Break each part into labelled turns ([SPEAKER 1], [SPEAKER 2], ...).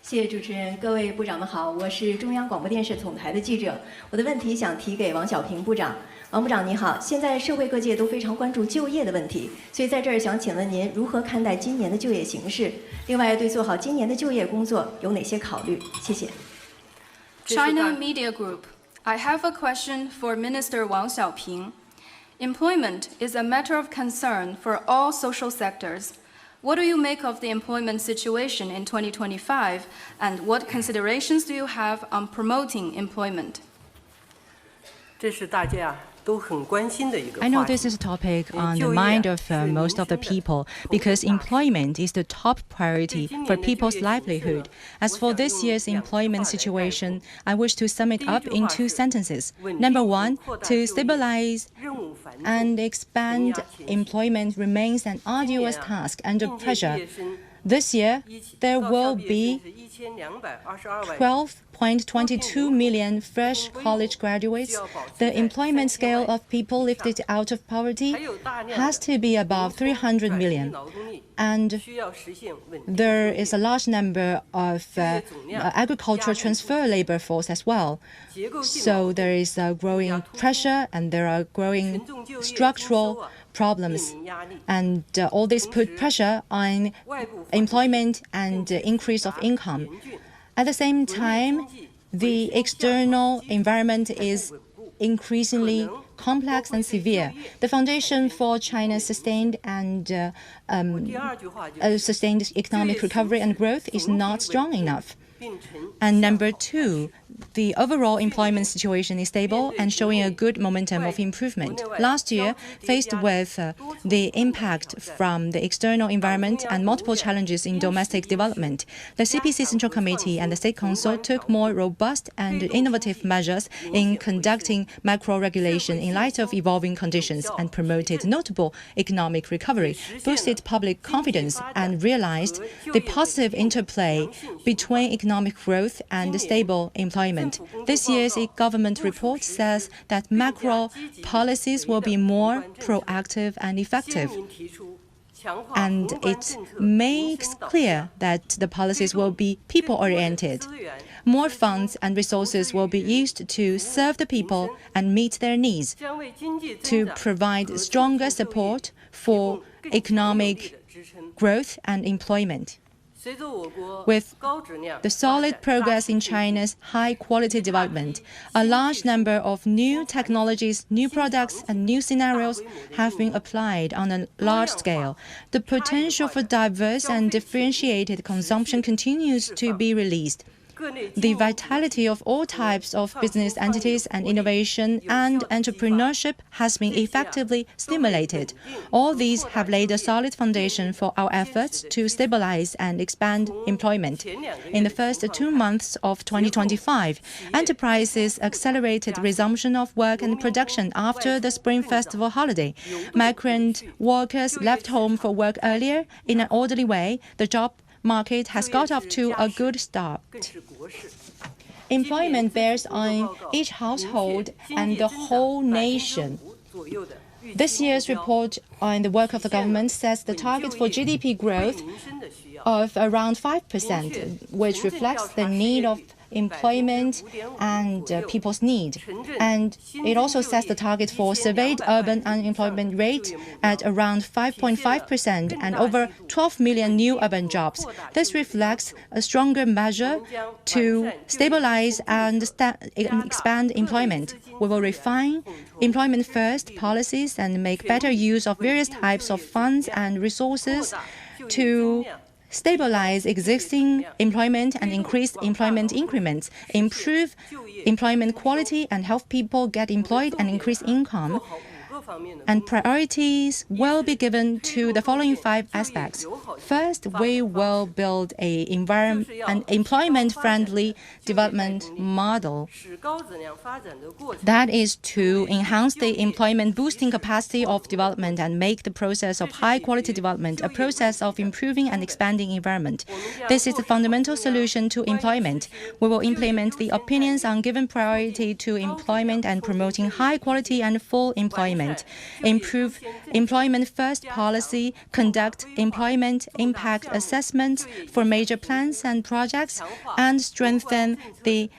[SPEAKER 1] 谢谢主持人，各位部长们好，我是中央广播电视总台的记者。我的问题想提给王小平部长。王部长你好，现在社会各界都非常关注就业的问题，所以在这儿想请问您如何看待今年的就业形势？另外，对做好今年的就业工作有哪些考虑？谢谢。
[SPEAKER 2] China Media Group. I have a question for Minister Wang Xiaoping. Employment is a matter of concern for all social sectors. What do you make of the employment situation in 2025, and what considerations do you have on promoting employment?
[SPEAKER 3] 这是大家都很关心的一个话题。
[SPEAKER 4] I know this is a topic on the mind of most of the people because employment is the top priority for people's livelihood. As for this year's employment situation, I wish to sum it up in 2 sentences. Number 1, to stabilize and expand employment remains an arduous task under pressure. This year, there will be 12.22 million fresh college graduates. The employment scale of people lifted out of poverty has to be above 300 million. And there is a large number of agricultural transfer labor force as well. So there is a growing pressure and there are growing structural problems. And all this put pressure on employment and increase of income. At the same time, the external environment is increasingly complex and severe. The foundation for China's sustained economic recovery and growth is not strong enough. And number 2, the overall employment situation is stable and showing a good momentum of improvement. Last year, faced with the impact from the external environment and multiple challenges in domestic development, the CPC Central Committee and the State Council took more robust and innovative measures in conducting macro-regulation in light of evolving conditions and promoted notable economic recovery, boosted public confidence, and realized the positive interplay between economic growth and stable employment. This year's government report says that macro policies will be more proactive and effective. And it makes clear that the policies will be people-oriented. More funds and resources will be used to serve the people and meet their needs, to provide stronger support for economic growth and employment. With the solid progress in China's high-quality development, a large number of new technologies, new products, and new scenarios have been applied on a large scale. The potential for diverse and differentiated consumption continues to be released. The vitality of all types of business entities and innovation and entrepreneurship has been effectively stimulated. All these have laid a solid foundation for our efforts to stabilize and expand employment. In the first 2 months of 2025, enterprises accelerated resumption of work and production after the Spring Festival holiday. Migrant workers left home for work earlier in an orderly way. The job market has got off to a good start. Employment bears on each household and the whole nation. This year's report on the work of the government sets the target for GDP growth of around 5%, which reflects the need of employment and people's need. And it also sets the target for surveyed urban unemployment rate at around 5.5% and over 12 million new urban jobs. This reflects a stronger measure to stabilize and expand employment. We will refine employment-first policies and make better use of various types of funds and resources to stabilize existing employment and increase employment increments, improve employment quality and help people get employed and increase income. And priorities will be given to the following 5 aspects. First, we will build an employment-friendly development model. That is to enhance the employment-boosting capacity of development and make the process of high-quality development a process of improving and expanding environment. This is the fundamental solution to employment. We will implement the opinions on giving priority to employment and promoting high-quality and full employment. employment, improve employment-first policy, conduct employment impact assessments for major plans and projects, and strengthen the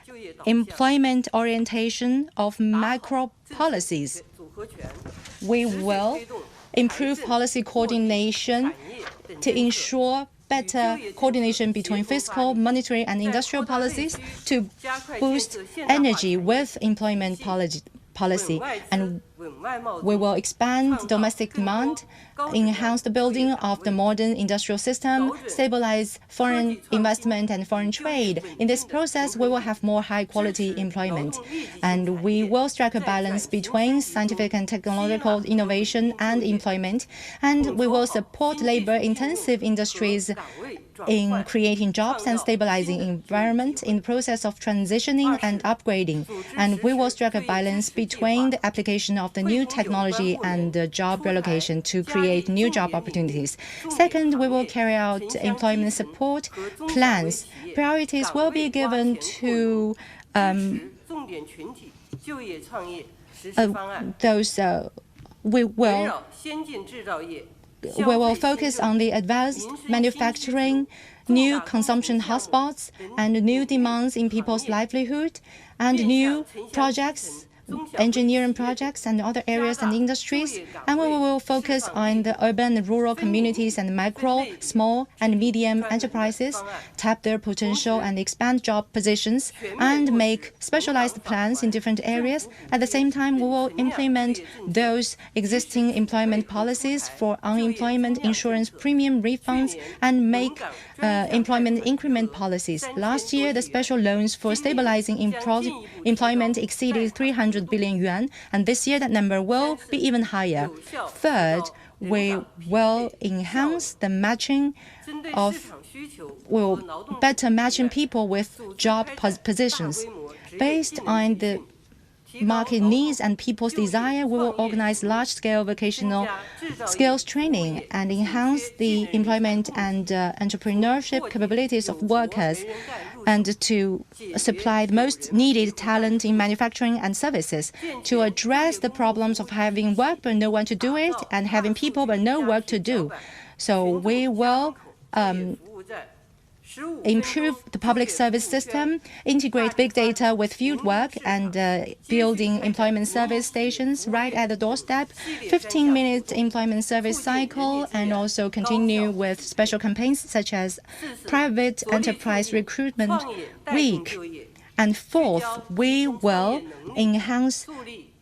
[SPEAKER 4] employment orientation of macro policies. We will improve policy coordination to ensure better coordination between fiscal, monetary, and industrial policies to boost energy with employment policy. And we will expand domestic demand, enhance the building of the modern industrial system, stabilize foreign investment and foreign trade. In this process, we will have more high-quality employment. And we will strike a balance between scientific and technological innovation and employment. And we will support labor-intensive industries in creating jobs and stabilizing environment in the process of transitioning and upgrading. And we will strike a balance between the application of the new technology and the job relocation to create new job opportunities. Second, we will carry out employment support plans. Priorities will be given to we will focus on the advanced manufacturing, new consumption hotspots, and new demands in people's livelihood, and new projects, engineering projects, and other areas and industries. And we will focus on the urban and rural communities and micro, small, and medium enterprises, tap their potential and expand job positions, and make specialized plans in different areas. At the same time, we will implement those existing employment policies for unemployment insurance premium refunds and make employment increment policies. Last year, the special loans for stabilizing employment exceeded 300 billion yuan, and this year that number will be even higher. Third, we will enhance the matching will better matching people with job positions. Based on the market needs and people's desire, we will organize large-scale vocational skills training and enhance the employment and entrepreneurship capabilities of workers, and to supply the most needed talent in manufacturing and services, to address the problems of having work but no one to do it, and having people but no work to do. So we will improve the public service system, integrate big data with field work, and building employment service stations right at the doorstep, 15-minute employment service cycle, and also continue with special campaigns such as Private Enterprise Recruitment Week. And fourth, we will enhance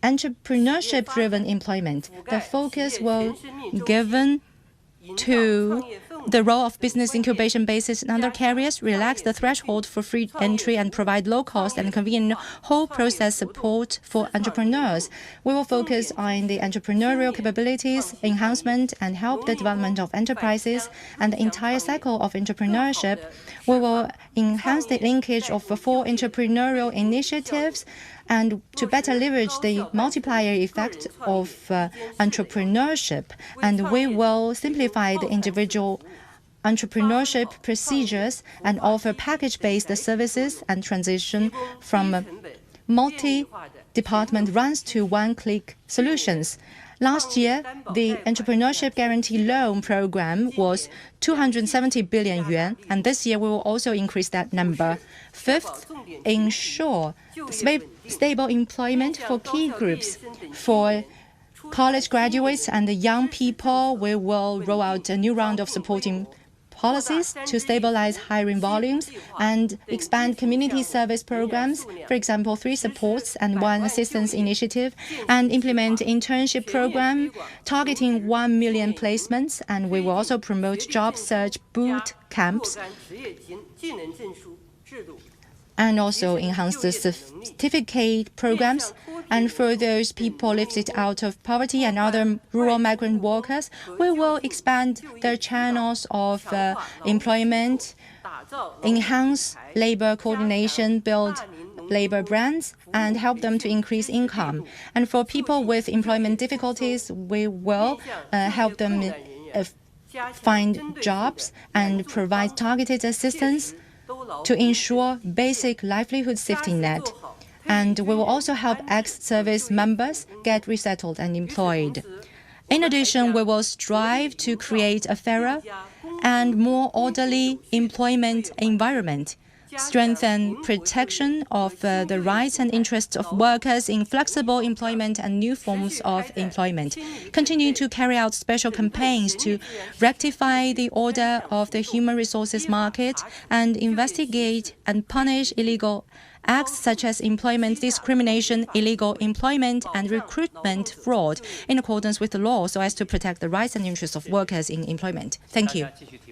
[SPEAKER 4] entrepreneurship-driven employment. The focus will be given to the role of business incubation bases and other carriers, relax the threshold for free entry, and provide low-cost and convenient whole process support for entrepreneurs. We will focus on the entrepreneurial capabilities, enhancement, and help the development of enterprises and the entire cycle of entrepreneurship. We will enhance the linkage of 4 entrepreneurial initiatives and to better leverage the multiplier effect of entrepreneurship. And we will simplify the individual entrepreneurship procedures and offer package-based services and transition from multi-department runs to one-click solutions. Last year, the Entrepreneurship Guarantee Loan Program was 270 billion yuan, and this year we will also increase that number. Fifth, ensure stable employment for key groups. For college graduates and young people, we will roll out a new round of supporting policies to stabilize hiring volumes and expand community service programs, for example, 3 supports and 1 assistance initiative, and implement internship program targeting 1 million placements. And we will also promote job search boot camps and also enhance the certificate programs. And for those people lifted out of poverty and other rural migrant workers, we will expand their channels of employment, enhance labor coordination, build labor brands, and help them to increase income. And for people with employment difficulties, we will help them find jobs and provide targeted assistance to ensure basic livelihood safety net. And we will also help ex-service members get resettled and employed. In addition, we will strive to create a fairer and more orderly employment environment, strengthen protection of the rights and interests of workers in flexible employment and new forms of employment, continue to carry out special campaigns to rectify the order of the human resources market, and investigate and punish illegal acts such as employment discrimination, illegal employment, and recruitment fraud in accordance with the law so as to protect the rights and interests of workers in employment. Thank you.